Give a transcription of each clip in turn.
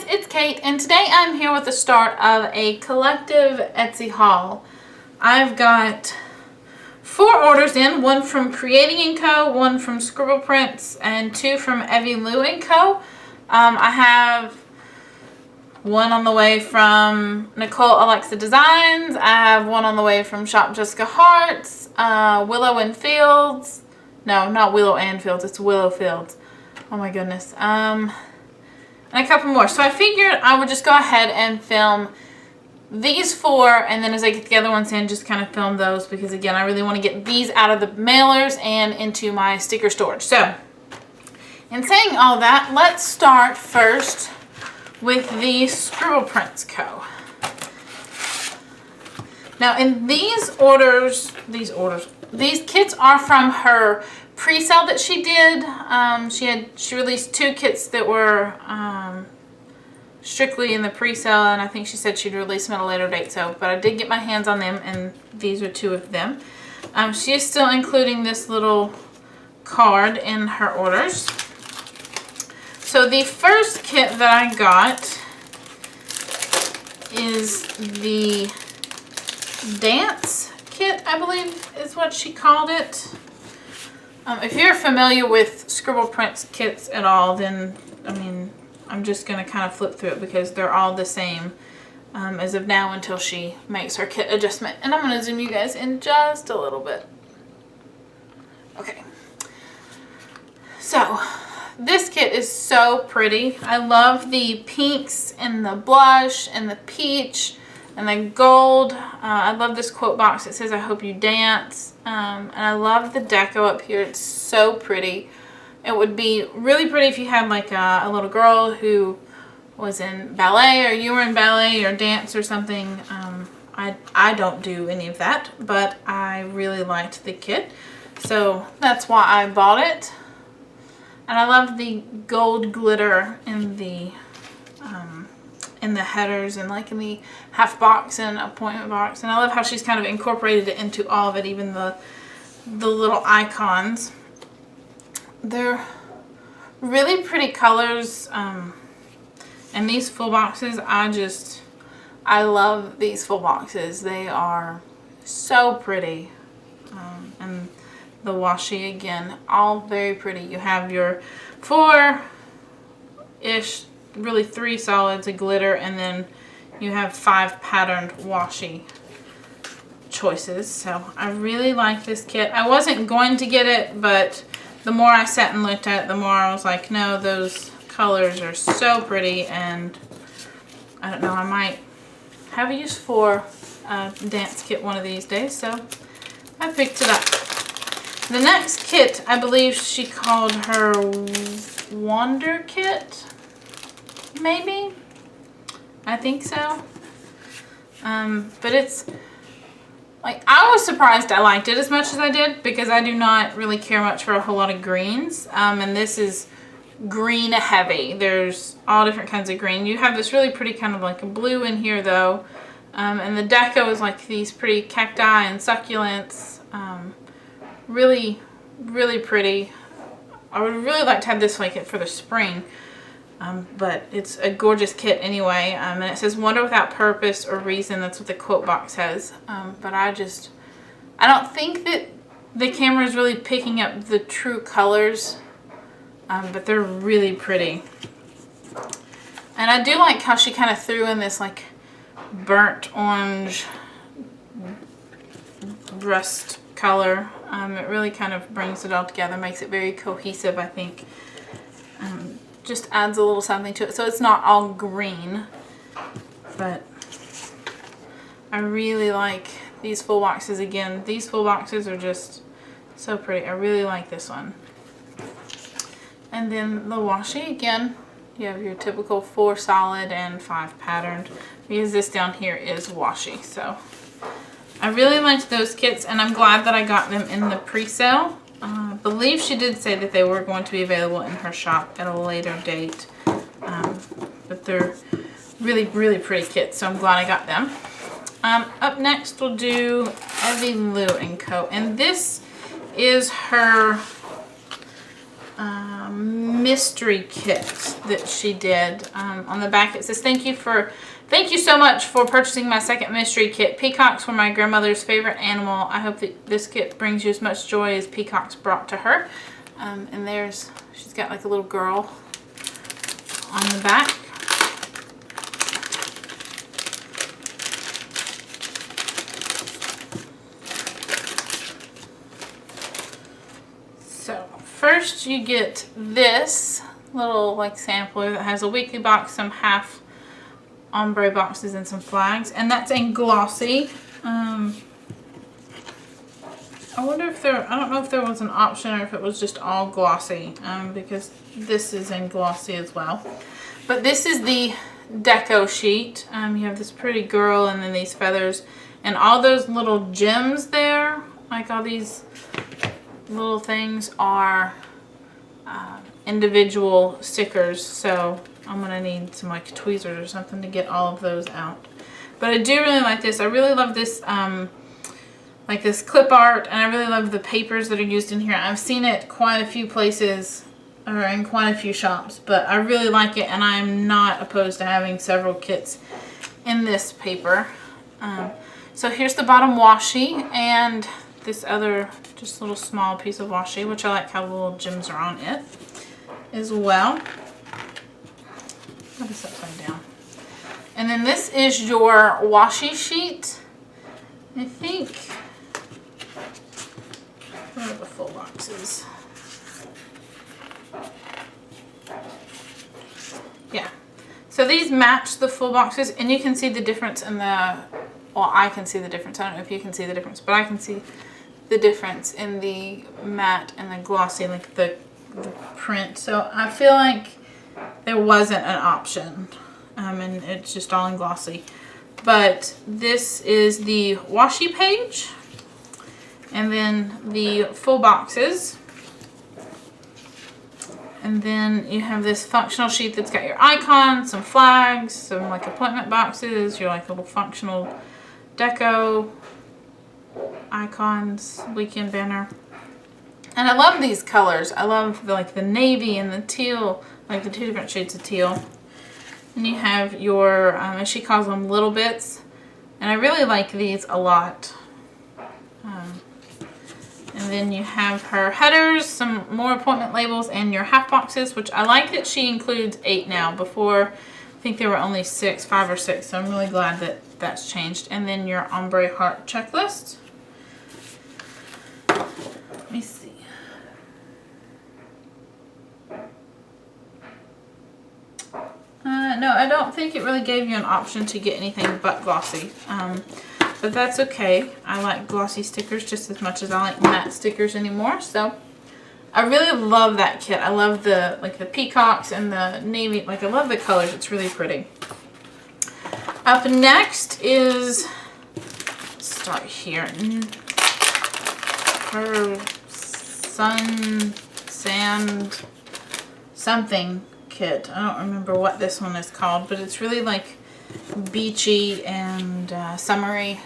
it's Kate, and today I'm here with the start of a collective Etsy haul. I've got 4 orders in, one from Creating & Co., one from Scribble Prints, and 2 from Evie Lou & Co. I have one on the way from Nicole Alexa Designs. I have one on the way from Shop Jessica Hearts, Willow and Fields. No, not Willow and Fields, it's Willow Fields. Oh my goodness. And a couple more. So I figured I would just go ahead and film these 4, and then as I get the other ones in, just kind of film those, because again, I really want to get these out of the mailers and into my sticker storage. So, in saying all that, let's start first with the Scribble Prints Co. Now, in these kits are from her pre-sale that she did. She released 2 kits that were strictly in the pre-sale, and I think she said she'd release them at a later date. But I did get my hands on them, and these are 2 of them. She is still including this little card in her orders. So the first kit that I got is the dance kit, I believe is what she called it. If you're familiar with Scribble Prints kits at all, then, I mean, I'm just going to kind of flip through it because they're all the same as of now until she makes her kit adjustment. And I'm going to zoom you guys in just a little bit. Okay. So, this kit is so pretty. I love the pinks and the blush and the peach and the gold. I love this quote box. It says, "I hope you dance." And I love the deco up here. It's so pretty. It would be really pretty if you had like a little girl who was in ballet, or you were in ballet or dance or something. I don't do any of that, but I really liked the kit. So that's why I bought it. And I love the gold glitter in the headers and like in the half box and appointment box. And I love how she's kind of incorporated it into all of it, even the little icons. They're really pretty colors. And these full boxes, I love these full boxes. They are so pretty. And the washi, again, all very pretty. You have your 4-ish, really 3 solids of glitter, and then you have 5 patterned washi choices. So I really like this kit. I wasn't going to get it, but the more I sat and looked at it, the more I was like, no, those colors are so pretty, and I don't know, I might have a use for a dance kit one of these days, so I picked it up. The next kit, I believe she called her Wander Kit, maybe? I think so. But it's, like, I was surprised I liked it as much as I did, because I do not really care much for a whole lot of greens. And this is green heavy. There's all different kinds of green. You have this really pretty kind of like a blue in here though. And the deco is like these pretty cacti and succulents. Really, really pretty. I would really like to have this like for the spring. But it's a gorgeous kit anyway. And it says wonder without purpose or reason. That's what the quote box says. But I don't think that the camera is really picking up the true colors. But they're really pretty. And I do like how she kind of threw in this like burnt orange rust color. It really kind of brings it all together, makes it very cohesive, I think. Just adds a little something to it. So it's not all green, but I really like these full boxes. Again, these full boxes are just so pretty. I really like this one. And then the washi, again, you have your typical 4 solid and 5 patterned, because this down here is washi. So I really liked those kits, and I'm glad that I got them in the pre-sale. I believe she did say that they were going to be available in her shop at a later date. But they're really, really pretty kits, so I'm glad I got them. Up next we'll do Evie Lou & Co. And this is her mystery kit that she did. On the back it says, thank you so much for purchasing my second mystery kit. Peacocks were my grandmother's favorite animal. I hope that this kit brings you as much joy as peacocks brought to her. And she's got like a little girl on the back. So first you get this little like sampler that has a weekly box, some half ombre boxes, and some flags, and that's in glossy. I wonder if I don't know if there was an option or if it was just all glossy, because this is in glossy as well. But this is the deco sheet. You have this pretty girl and then these feathers and all those little gems there, like all these little things are individual stickers, so I'm gonna need some like tweezers or something to get all of those out. But I do really like this. I really love this like this clip art, and I really love the papers that are used in here. I've seen it quite a few places or in quite a few shops, but I really like it, and I'm not opposed to having several kits in this paper. So here's the bottom washi and this other just little small piece of washi, which I like how the little gems are on it as well. Put this upside down. And then this is your washi sheet. I think, where are the full boxes? Yeah. So these match the full boxes, and you can see the difference in the, well, I can see the difference. I don't know if you can see the difference, but I can see the difference in the matte and the glossy, like the print. So I feel like there wasn't an option, and it's just all in glossy. But this is the washi page, and then the full boxes, and then you have this functional sheet that's got your icons, some flags, some like appointment boxes, your like little functional deco icons, weekend banner. And I love these colors. I love the navy and the teal, like the two different shades of teal. And you have your, as she calls them, little bits. And I really like these a lot. And then you have her headers, some more appointment labels, and your half boxes, which I like that she includes 8 now. Before, I think there were only 5 or 6. So I'm really glad that that's changed. And then your ombre heart checklist. Let me see. No, I don't think it really gave you an option to get anything but glossy. But that's okay. I like glossy stickers just as much as I like matte stickers anymore. So I really love that kit. I love the peacocks and the navy. Like, I love the colors. It's really pretty. Up next is, let's start here. Her sand something kit. I don't remember what this one is called, but it's really like beachy and summery.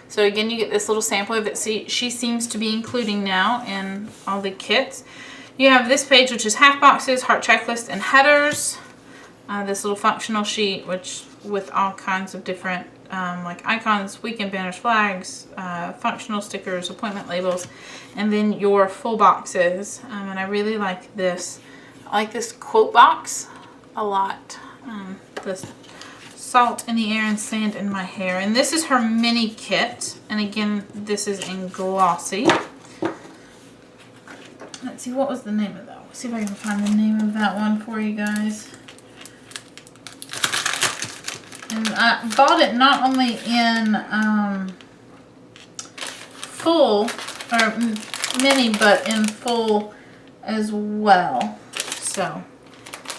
So again, you get this little sampler that she seems to be including now in all the kits. You have this page, which is half boxes, heart checklist, and headers. This little functional sheet, which with all kinds of different like icons, weekend banners, flags, functional stickers, appointment labels, and then your full boxes. And I really like this. I like this quote box a lot. This salt in the air and sand in my hair. And this is her mini kit. And again, this is in glossy. Let's see, what was the name of that? Let's see if I can find the name of that one for you guys. And I bought it not only in full, or mini, but in full as well. So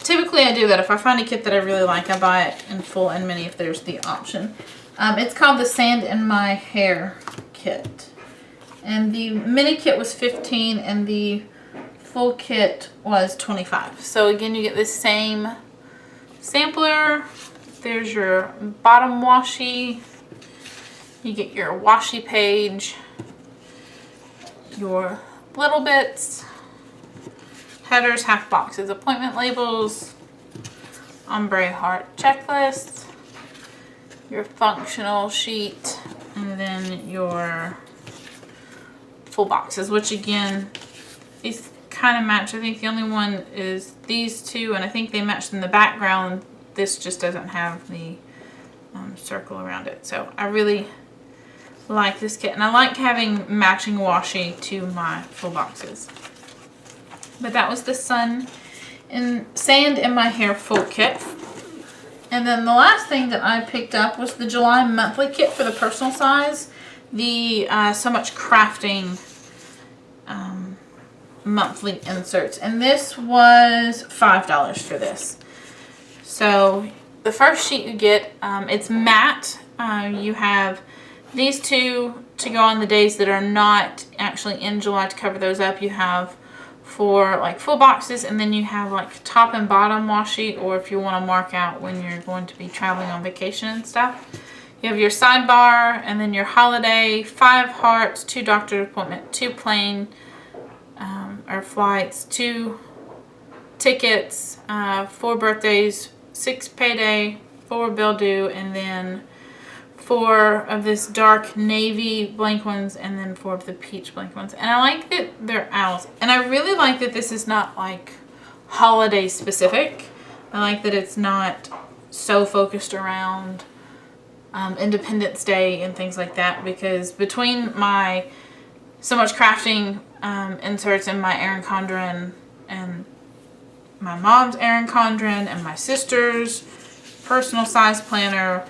typically I do that. If I find a kit that I really like, I buy it in full and mini if there's the option. It's called the Sand in My Hair kit. And the mini kit was $15 and the full kit was $25. So again, you get the same sampler. There's your bottom washi. You get your washi page, your little bits, headers, half boxes, appointment labels, ombre heart checklist, your functional sheet, and then your full boxes, which again, these kind of match. I think the only one is these two, and I think they matched in the background. This just doesn't have the circle around it. So I really like this kit, and I like having matching washi to my full boxes. But that was the Sun and Sand in My Hair full kit. And then the last thing that I picked up was the July monthly kit for the personal size. The So Much Crafting monthly inserts. And this was $5 for this. So the first sheet you get, it's matte. You have these two to go on the days that are not actually in July to cover those up. You have for like full boxes, and then you have like top and bottom washi, or if you want to mark out when you're going to be traveling on vacation and stuff. You have your sidebar, and then your holiday, 5 hearts, 2 doctor's appointment, 2 plane or flights, 2 tickets, 4 birthdays, 6 payday, 4 bill due, and then 4 of this dark navy blank ones, and then 4 of the peach blank ones. And I like that they're owls. And I really like that this is not like holiday specific. I like that it's not so focused around Independence Day and things like that, because between my So Much Crafting inserts and my Erin Condren and my mom's Erin Condren and my sister's personal size planner,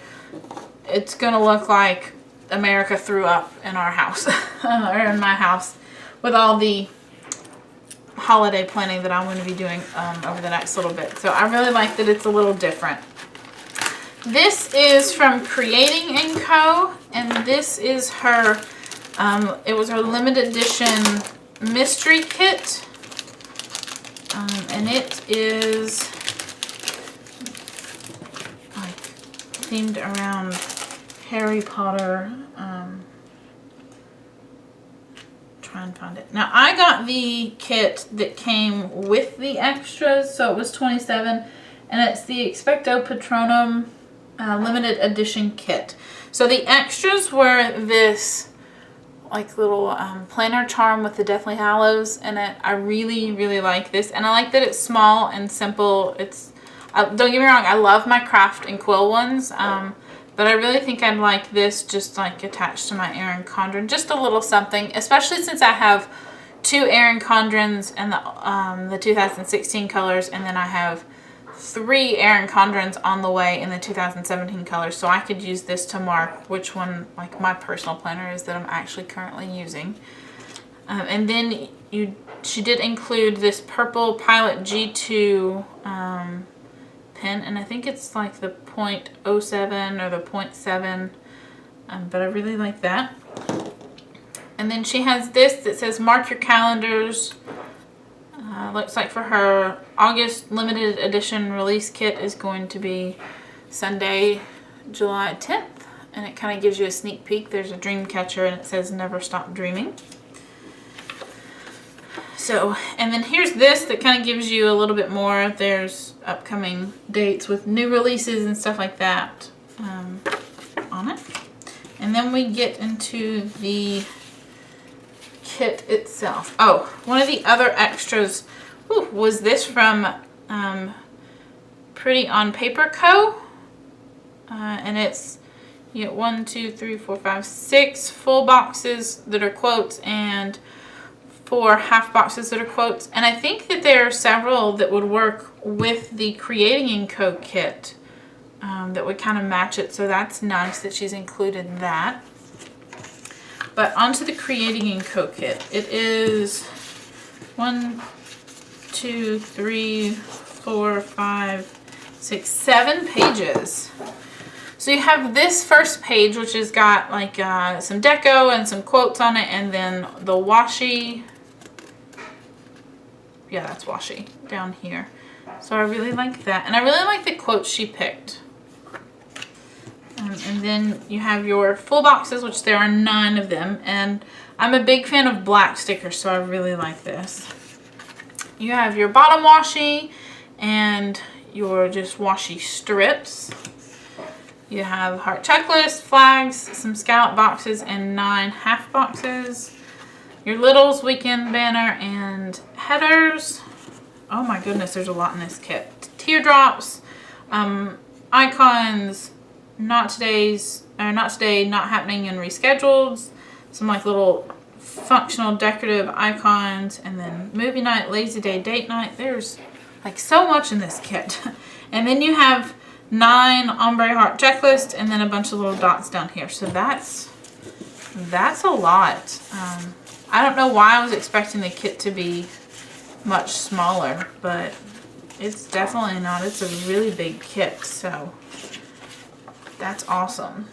it's gonna look like America threw up in our house or in my house with all the holiday planning that I'm going to be doing over the next little bit. So I really like that it's a little different. This is from Creating & Co. And this is her, it was her limited edition mystery kit. And it is like themed around Harry Potter. Try and find it. Now I got the kit that came with the extras, so it was $27, and it's the Expecto Patronum limited edition kit. So the extras were this like little planner charm with the Deathly Hallows in it. I really like this, and I like that it's small and simple. It's don't get me wrong, I love my craft and quill ones, but I really think I'd like this just like attached to my Erin Condren, just a little something, especially since I have 2 Erin Condrens and the 2016 colors, and then I have 3 Erin Condrens on the way in the 2017 colors, so I could use this to mark which one like my personal planner is that I'm actually currently using. And then she did include this purple Pilot G2 pen, and I think it's like the 0.07 or the 0.7, but I really like that. And then she has this that says mark your calendars. Looks like for her August limited edition release kit is going to be Sunday, July 10th, and it kind of gives you a sneak peek. There's a dream catcher, and it says never stop dreaming. So, and then here's this that kind of gives you a little bit more. There's upcoming dates with new releases and stuff like that on it. And then we get into the kit itself. Oh, one of the other extras was this from Pretty on Paper Co. And it's, you get 1, 2, 3, 4, 5, 6 full boxes that are quotes, and 4 half boxes that are quotes. And I think that there are several that would work with the Creating & Co. kit that would kind of match it. So that's nice that she's included that. But onto the Creating & Co. kit. It is 1, 2, 3, 4, 5, 6, 7 pages. So you have this first page, which has got like some deco and some quotes on it, and then the washi. Yeah, that's washi down here. So I really like that. And I really like the quotes she picked. And then you have your full boxes, which there are 9 of them. And I'm a big fan of black stickers, so I really like this. you have your bottom washi and your just washi strips. You have heart checklist, flags, some scallop boxes, and 9 half boxes. Your littles, weekend banner, and headers. Oh my goodness, there's a lot in this kit. Teardrops, icons, not today, not happening, and rescheduled. Some like little functional decorative icons, and then movie night, lazy day, date night. There's like so much in this kit. And then you have 9 ombre heart checklist, and then a bunch of little dots down here. So that's a lot. I don't know why I was expecting the kit to be much smaller, but it's definitely not. It's a really big kit, so that's awesome.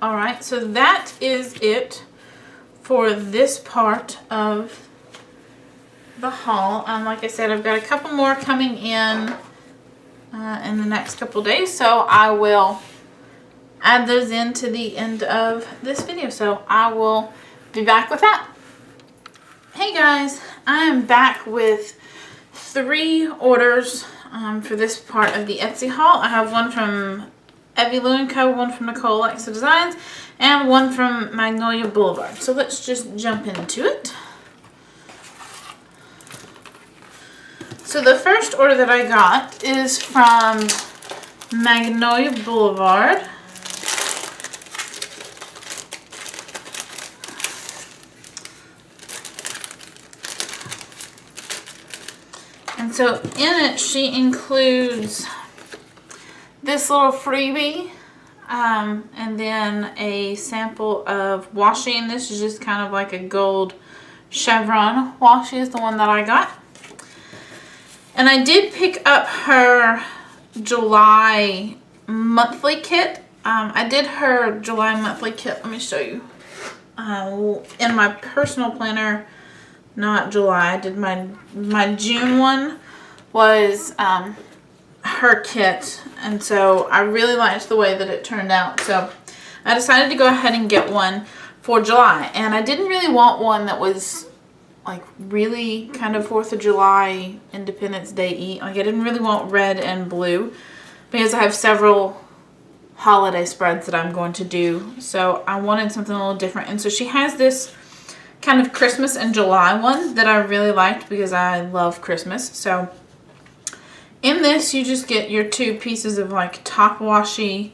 All right, so that is it for this part of the haul. Like I said, I've got a couple more coming in the next couple days, so I will add those into the end of this video. So I will be back with that. Hey guys, I am back with 3 orders for this part of the Etsy haul. I have one from Evie Lou & Co., one from Nicole Alexa Designs, and one from Magnolia Boulevard. So let's just jump into it. So the first order that I got is from Magnolia Boulevard. And so in it, she includes this little freebie, and then a sample of washi. And this is just kind of like a gold chevron washi is the one that I got. And I did pick up her July monthly kit. I did her July monthly kit. Let me show you. In my personal planner, not July. I did my June one was her kit, and so I really liked the way that it turned out. So I decided to go ahead and get one for July, and I didn't really want one that was like really kind of 4th of July Independence Day-y. Like I didn't really want red and blue because I have several holiday spreads that I'm going to do. So I wanted something a little different, and so she has this kind of Christmas and July one that I really liked because I love Christmas. So in this, you just get your 2 pieces of like top washi.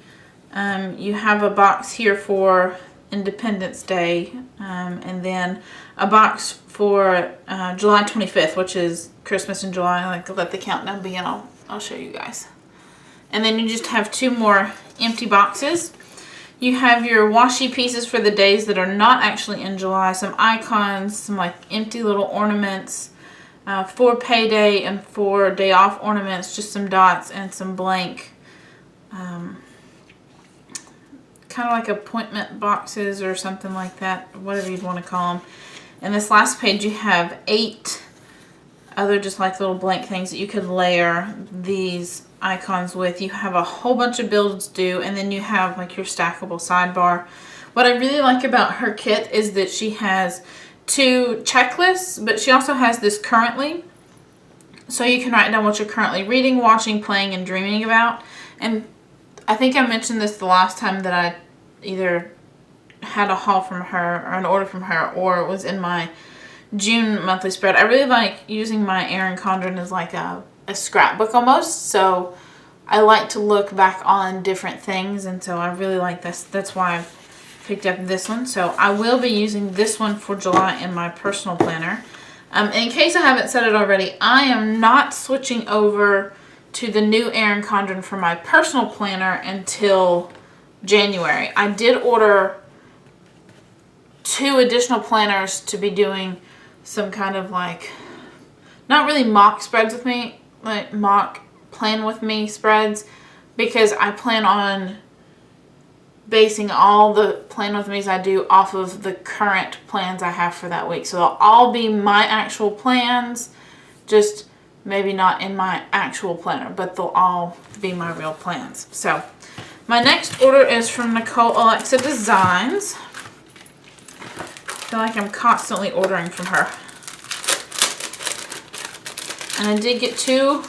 You have a box here for Independence Day, and then a box for July 25th, which is Christmas in July. I like to let the countdown begin. I'll show you guys. And then you just have 2 more empty boxes. You have your washi pieces for the days that are not actually in July, some icons, some like empty little ornaments, for payday and for day off ornaments, just some dots and some blank, kind of like appointment boxes or something like that, whatever you'd want to call them. And this last page you have 8 other just like little blank things that you could layer these icons with. You have a whole bunch of builds due, and then you have like your stackable sidebar. What I really like about her kit is that she has 2 checklists, but she also has this currently, so you can write down what you're currently reading, watching, playing, and dreaming about. And I think I mentioned this the last time that I either had a haul from her or an order from her, or it was in my June monthly spread. I really like using my Erin Condren as like a scrapbook almost, so I like to look back on different things, and so I really like this. That's why I picked up this one. So I will be using this one for July in my personal planner. In case I haven't said it already, I am not switching over to the new Erin Condren for my personal planner until January. I did order 2 additional planners to be doing some kind of like, not really mock spreads with me, like mock plan with me spreads, because I plan on basing all the plan with me's I do off of the current plans I have for that week. So they'll all be my actual plans, just maybe not in my actual planner, but they'll all be my real plans. So my next order is from Nicole Alexa Designs. I feel like I'm constantly ordering from her. And I did get 2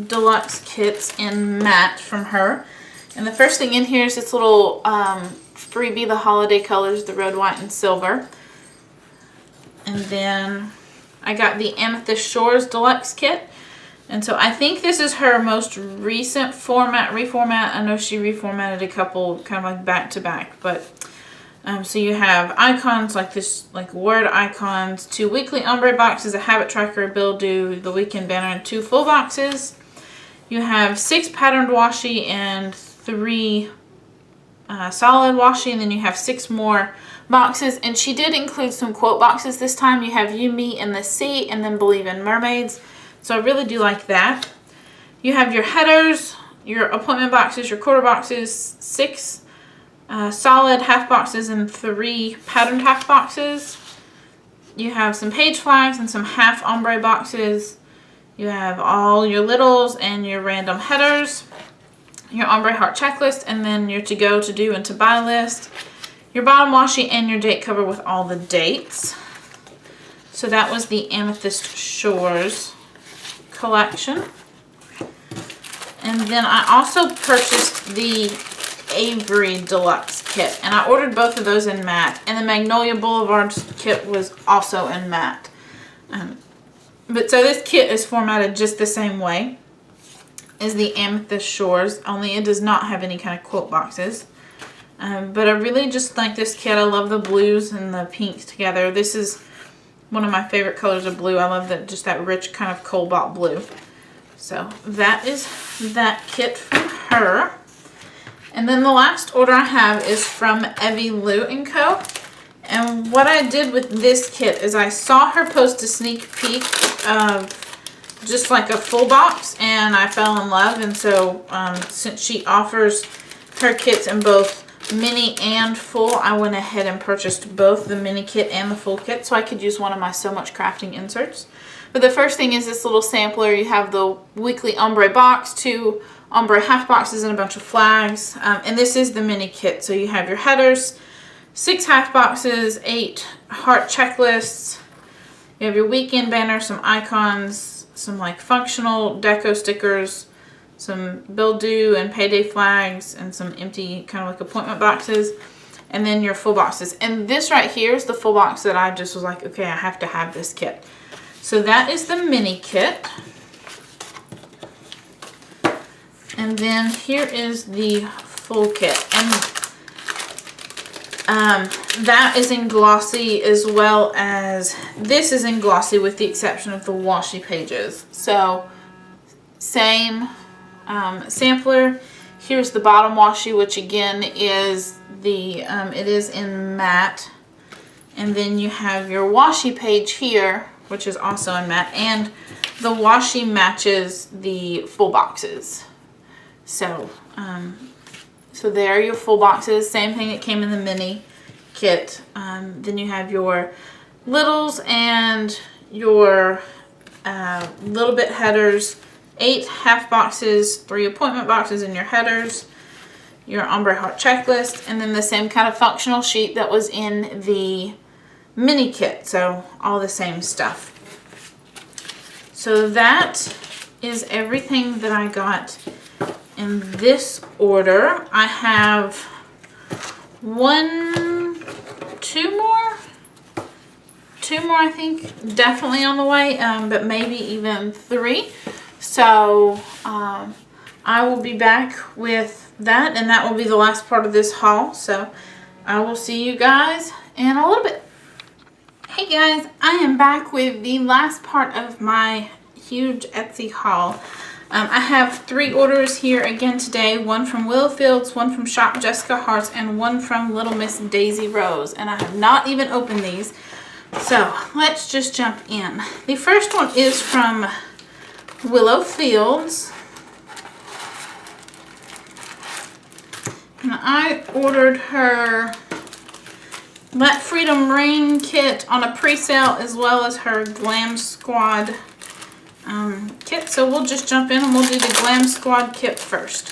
deluxe kits in matte from her. And the first thing in here is this little freebie, the holiday colors, the red, white, and silver. And then I got the Amethyst Shores Deluxe Kit. And so I think this is her most recent reformat. I know she reformatted a couple kind of like back to back. But so you have icons like this, like word icons, 2 weekly ombre boxes, a habit tracker, a bill due, the weekend banner, and 2 full boxes. You have 6 patterned washi and 3 solid washi, and then you have 6 more boxes. And she did include some quote boxes this time. You have You, Me, and the Sea, and then Believe in Mermaids. So I really do like that. You have your headers, your appointment boxes, your quarter boxes, 6 solid half boxes and 3 patterned half boxes. You have some page flags and some half ombre boxes. You have all your littles and your random headers, your ombre heart checklist, and then your to go, to do, and to buy list, your bottom washi, and your date cover with all the dates. So that was the Amethyst Shores collection. And then I also purchased the Avery Deluxe Kit, and I ordered both of those in matte, and the Magnolia Boulevard kit was also in matte. But so this kit is formatted just the same way as the Amethyst Shores, only it does not have any kind of quote boxes. But I really just like this kit. I love the blues and the pinks together. This is one of my favorite colors of blue. I love that, just that rich kind of cobalt blue. So that is that kit from her. And then the last order I have is from Evie Lou & Co. And what I did with this kit is I saw her post a sneak peek of just like a full box, and I fell in love. And so since she offers her kits in both mini and full, I went ahead and purchased both the mini kit and the full kit so I could use one of my So Much Crafting inserts. But the first thing is this little sampler. You have the weekly ombre box, 2 ombre half boxes, and a bunch of flags. And this is the mini kit. So you have your headers, 6 half boxes, 8 heart checklists. You have your weekend banner, some icons, some like functional deco stickers, some bill due and payday flags, and some empty kind of like appointment boxes, and then your full boxes. And this right here is the full box that I just was like, okay, I have to have this kit. So that is the mini kit. And then here is the full kit. And that is in glossy, as well as this is in glossy with the exception of the washi pages. So same sampler. Here's the bottom washi, which again is the it is in matte. And then you have your washi page here, which is also in matte, and the washi matches the full boxes. So so there are your full boxes, same thing that came in the mini kit. Then you have your littles and your little bit headers, 8 half boxes, 3 appointment boxes in your headers, your ombre heart checklist, and then the same kind of functional sheet that was in the mini kit. So all the same stuff. So that is everything that I got in this order. I have 2 more I think definitely on the way, but maybe even 3. So I will be back with that, and that will be the last part of this haul. So I will see you guys in a little bit. Hey guys, I am back with the last part of my huge Etsy haul. I have 3 orders here again today, one from Willow Fields, one from Shop Jessica Hearts, and one from Little Miss Daisy Rose. And I have not even opened these. So let's just jump in. The first one is from Willow Fields. And I ordered her Let Freedom Ring kit on a pre-sale, as well as her Glam Squad kit. So we'll just jump in and we'll do the Glam Squad kit first.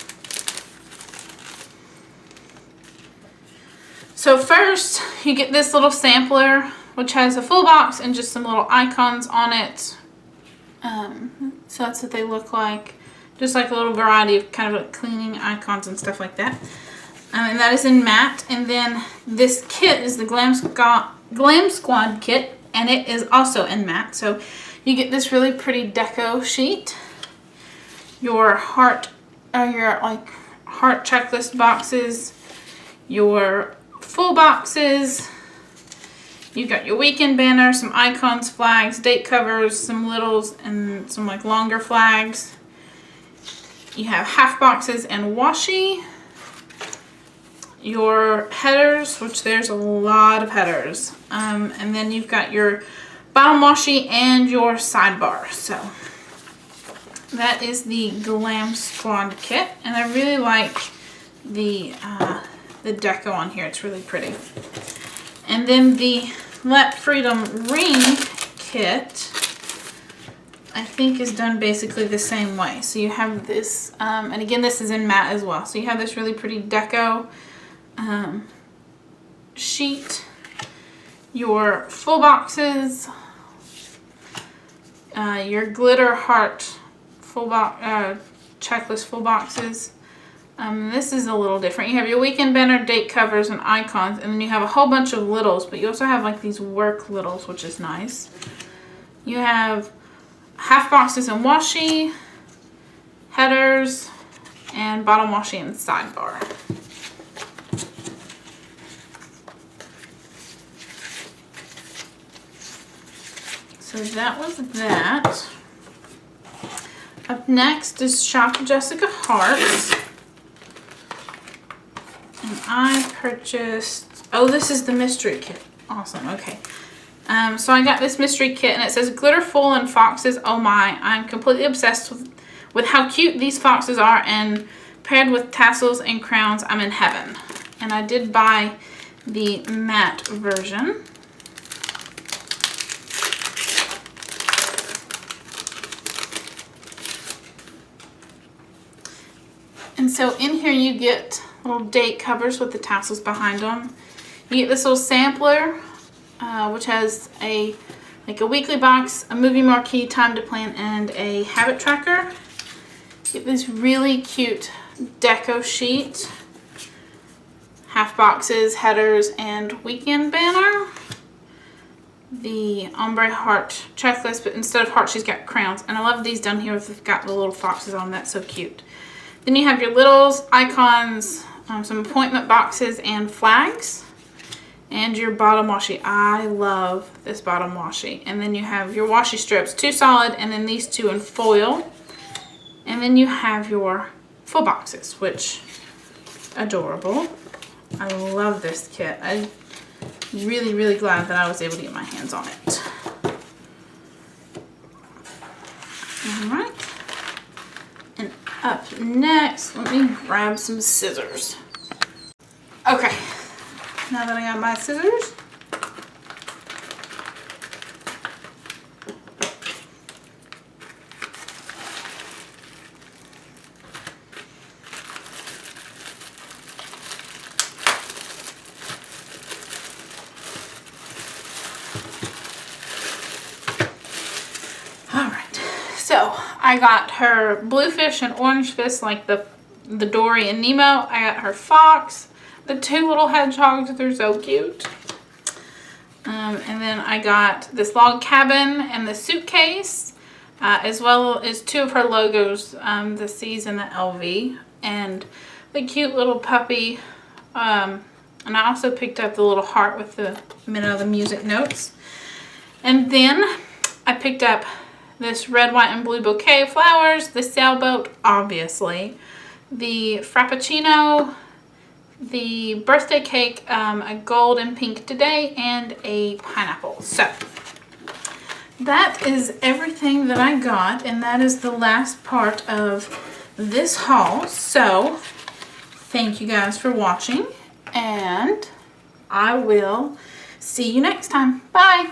So first you get this little sampler, which has a full box and just some little icons on it. So that's what they look like. Just like a little variety of kind of like cleaning icons and stuff like that. And that is in matte. And then this kit is the Glam Squad kit, and it is also in matte. So you get this really pretty deco sheet, your heart checklist boxes, your full boxes. You've got your weekend banner, some icons, flags, date covers, some littles, and some like longer flags. You have half boxes and washi. Your headers, which there's a lot of headers. And then you've got your bottom washi and your sidebar. So that is the Glam Squad kit. And I really like the deco on here. It's really pretty. And then the Let Freedom Ring kit, I think, is done basically the same way. So you have this, and again, this is in matte as well. So you have this really pretty deco sheet, your full boxes, your glitter heart full box checklist full boxes. This is a little different. You have your weekend banner, date covers, and icons, and then you have a whole bunch of littles, but you also have like these work littles, which is nice. You have half boxes and washi, headers, and bottom washi and sidebar. So that was that. Up next is Shop Jessica Hearts. And I purchased, oh, this is the mystery kit. Awesome, okay. So I got this mystery kit, and it says glitter full and foxes. Oh my, I'm completely obsessed with how cute these foxes are, and paired with tassels and crowns, I'm in heaven. And I did buy the matte version. And so in here you get little date covers with the tassels behind them. You get this little sampler, which has a weekly box, a movie marquee, time to plan, and a habit tracker. You get this really cute deco sheet, half boxes, headers, and weekend banner. The ombre heart checklist, but instead of heart, she's got crowns. And I love these down here. They've got the little foxes on. That's so cute. Then you have your littles, icons, some appointment boxes, and flags. And your bottom washi. I love this bottom washi. And then you have your washi strips, 2 solid, and then these 2 in foil. And then you have your full boxes, which, adorable. I love this kit. I'm really, really glad that I was able to get my hands on it. Alright. And up next, let me grab some scissors. Okay, now that I got my scissors, so I got her bluefish and orange fish, like the Dory and Nemo. I got her fox, the 2 little hedgehogs, they're so cute. And then I got this log cabin and the suitcase, as well as 2 of her logos, the C's and the LV, and the cute little puppy. And I also picked up the little heart with the music notes. And then I picked up this red, white, and blue bouquet of flowers, the sailboat, obviously, the frappuccino, the birthday cake, a gold and pink today, and a pineapple. So that is everything that I got, and that is the last part of this haul. So thank you guys for watching, and I will see you next time. Bye!